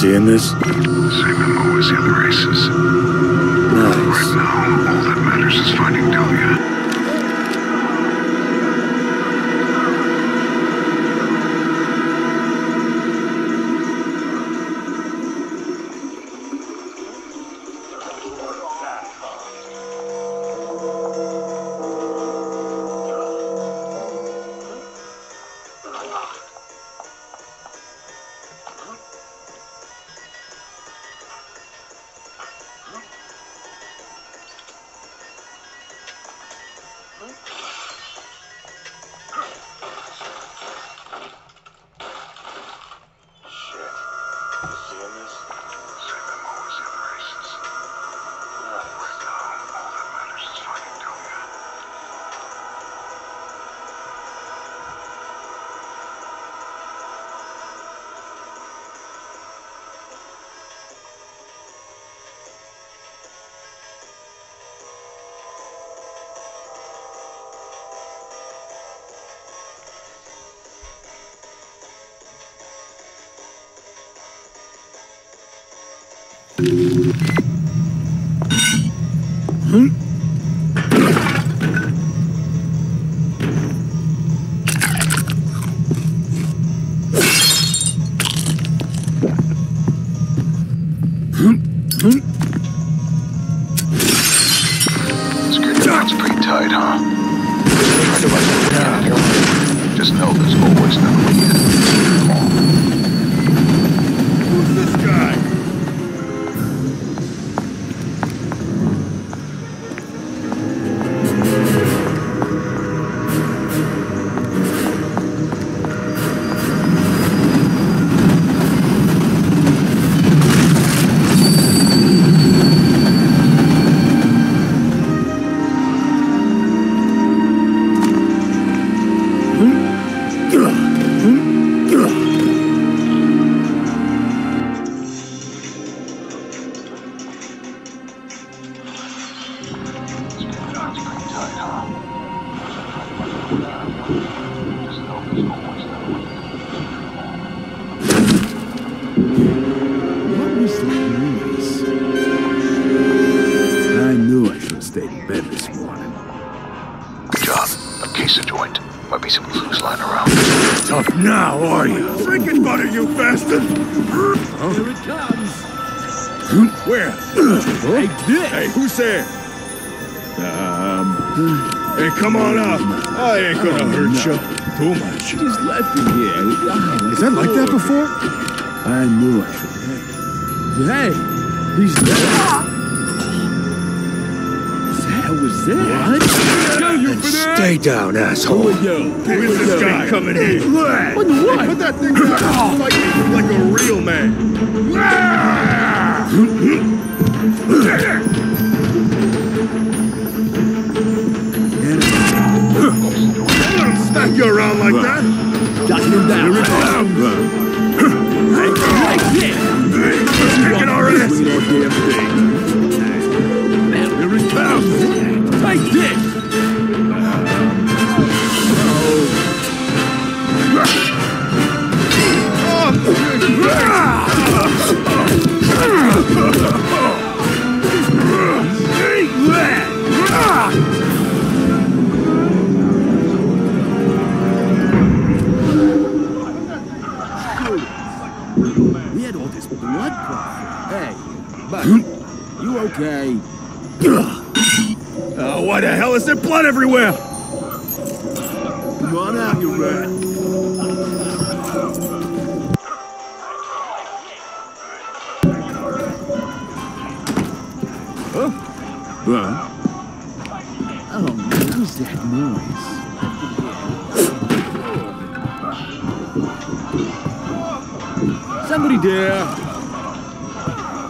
seeing this? Same MO as the other races. Nice. Right now, all that matters is finding Delia. Security line's pretty tight, huh? Try to let them get in here. Just know there's always another way in. Come on. Who's this guy? Tough now, are you? Drinking butter, you bastard! Huh? Here it comes! Where? Hey, who's there? Hey, come on up. I ain't gonna hurt you too much. Just left him here. Is that like that before? I knew I should. Hey, he's there. What was that? What? Kill you for that! Stay down, asshole. Who are you? Who is this guy coming in? What? Hey, put that thing down like a real man. Don't smack you around like that. Got him down. Here it comes. Kicking our ass. Here it comes. Take this. We had all this blood clot. Hey, but you okay? Why the hell is there blood everywhere? Come on out, you rat. Oh, what was that noise? Somebody there.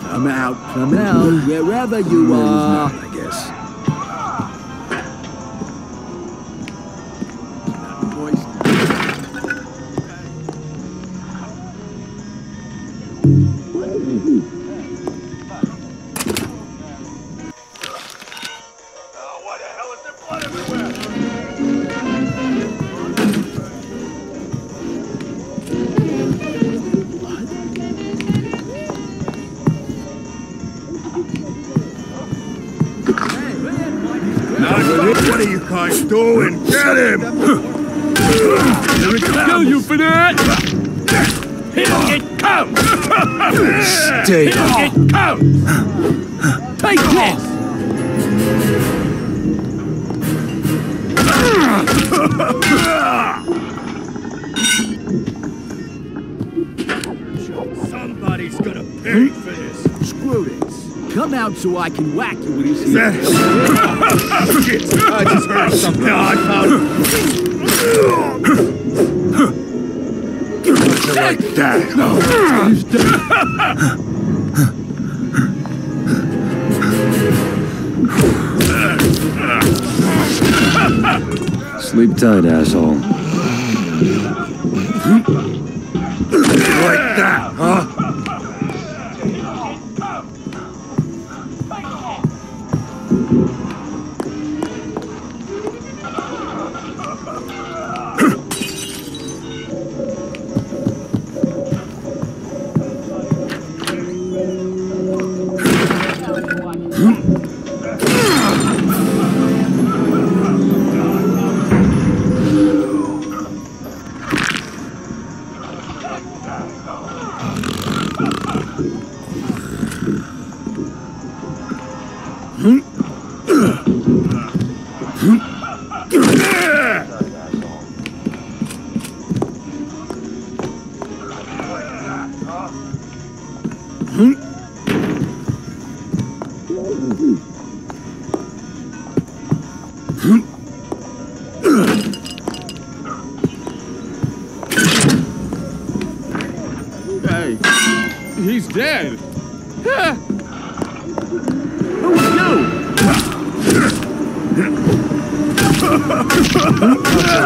Come out, wherever you are. I guess. Why the hell is there blood everywhere? What are you guys doing? Get him! Kill you for that! Here it comes! Stay Here it comes! Take this! Somebody's gonna pay for this. Screw this. Come out so I can whack you with his That heel. Shit. I just heard something. No, I found it. Like that. He's dead. Sleep tight, asshole. Like that, huh? Hey, he's dead. Huh? Who are you?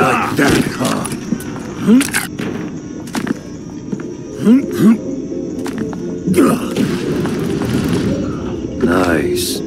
Like that, huh? Nice.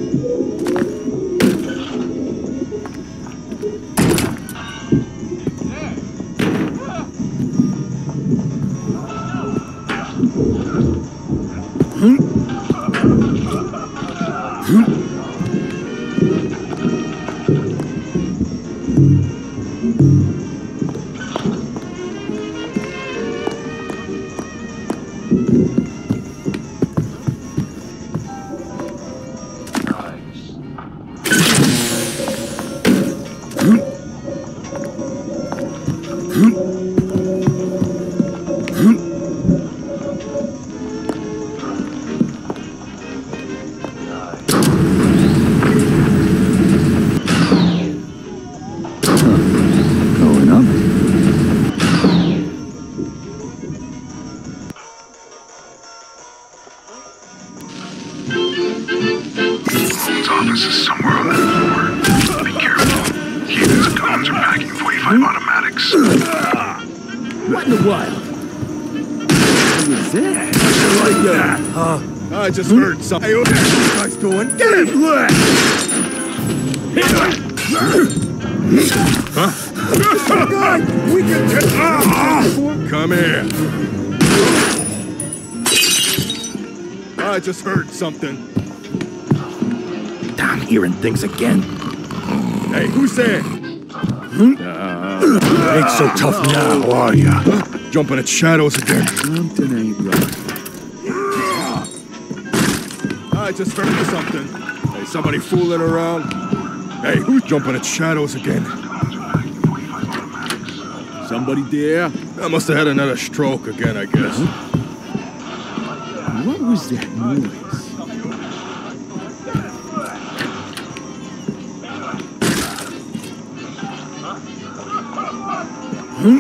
Going up. His office is somewhere on that floor. Be careful. He and his goons are packing 45 automatics. What in the world? What was that? Like that, huh? I just heard something. Hey, what are you guys doing? Get him! Huh? God, we can get... Come here. I just heard something. I'm hearing things again. Hey, who's there? Ain't so tough now, are ya? Jumping at shadows again. Something ain't right. I just heard something. Hey, somebody fooling around? Hey, who's jumping at shadows again? Somebody there? I must have had another stroke again, I guess. What was that noise? Hmm?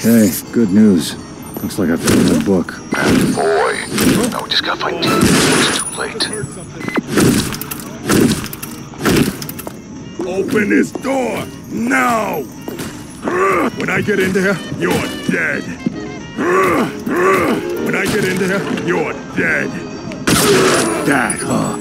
Hey, good news. Looks like I found the book. Boy. No, we just gotta find Dean. It's too late. Open this door! Now! When I get in there, you're dead. When I get in there, you're dead. That, huh?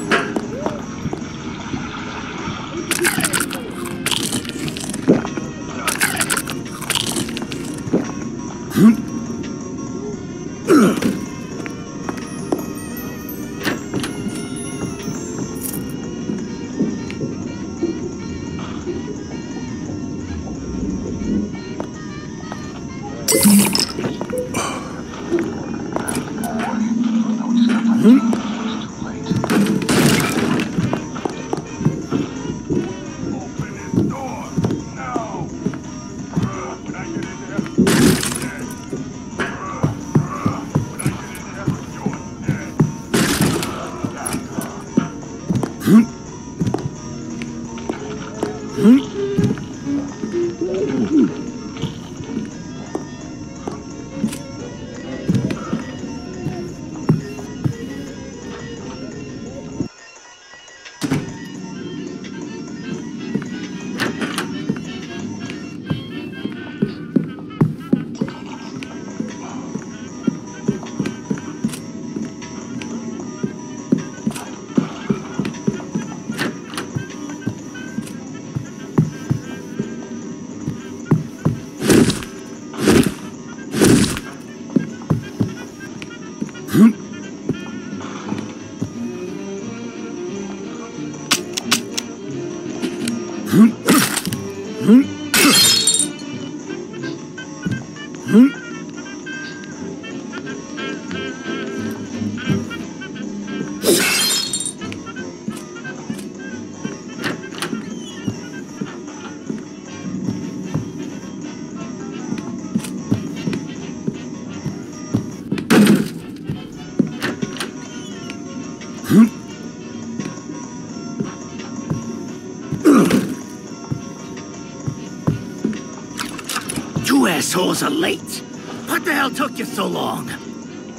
You assholes are late. What the hell took you so long?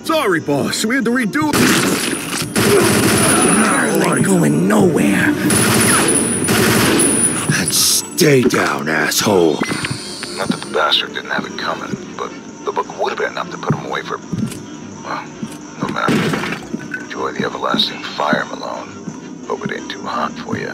Sorry, boss. We had to redo it. You're going nowhere. And stay down, asshole. Not that the bastard didn't have it coming, but the book would have been enough to put him away for... Well, no matter. Enjoy the everlasting fire, Malone. Hope it ain't too hot for you.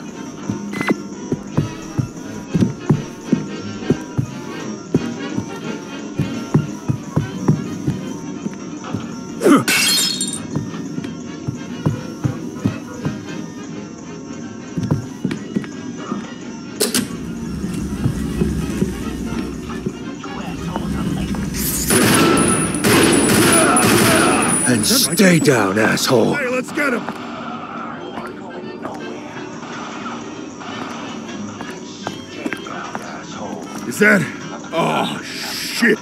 And stay down, asshole. Hey, let's get him! Is that... Oh, shit!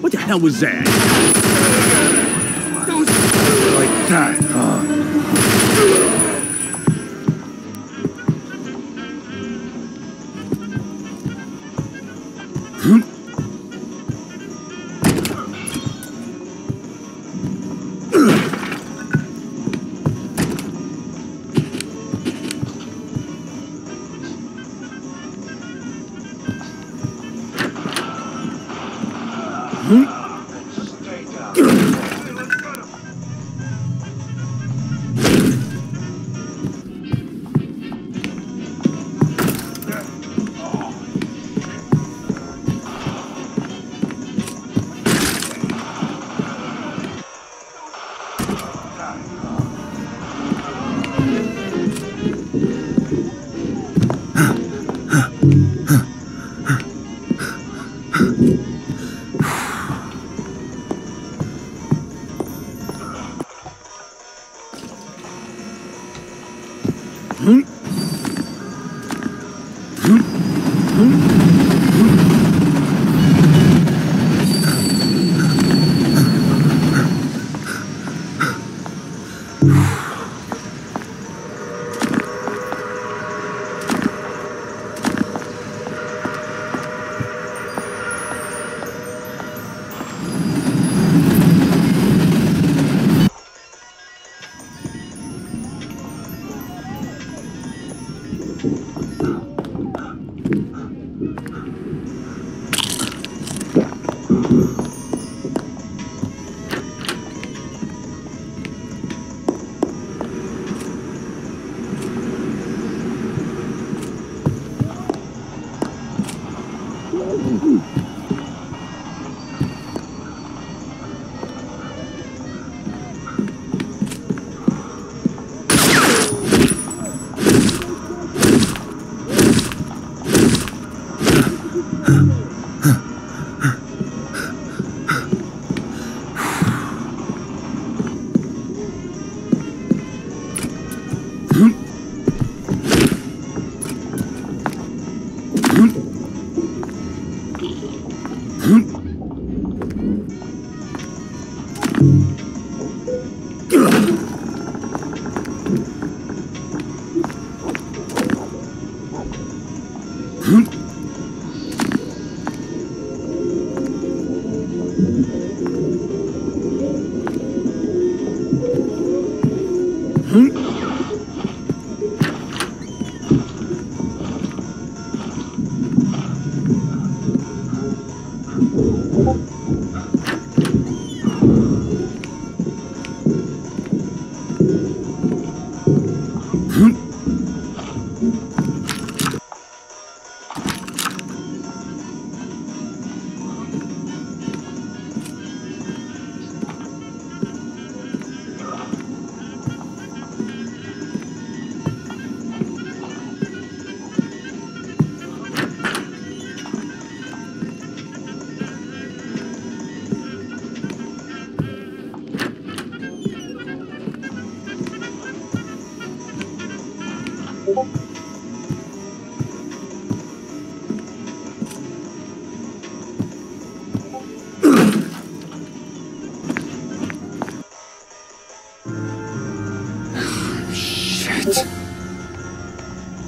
What the hell was that? Like that, huh?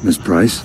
Miss Price?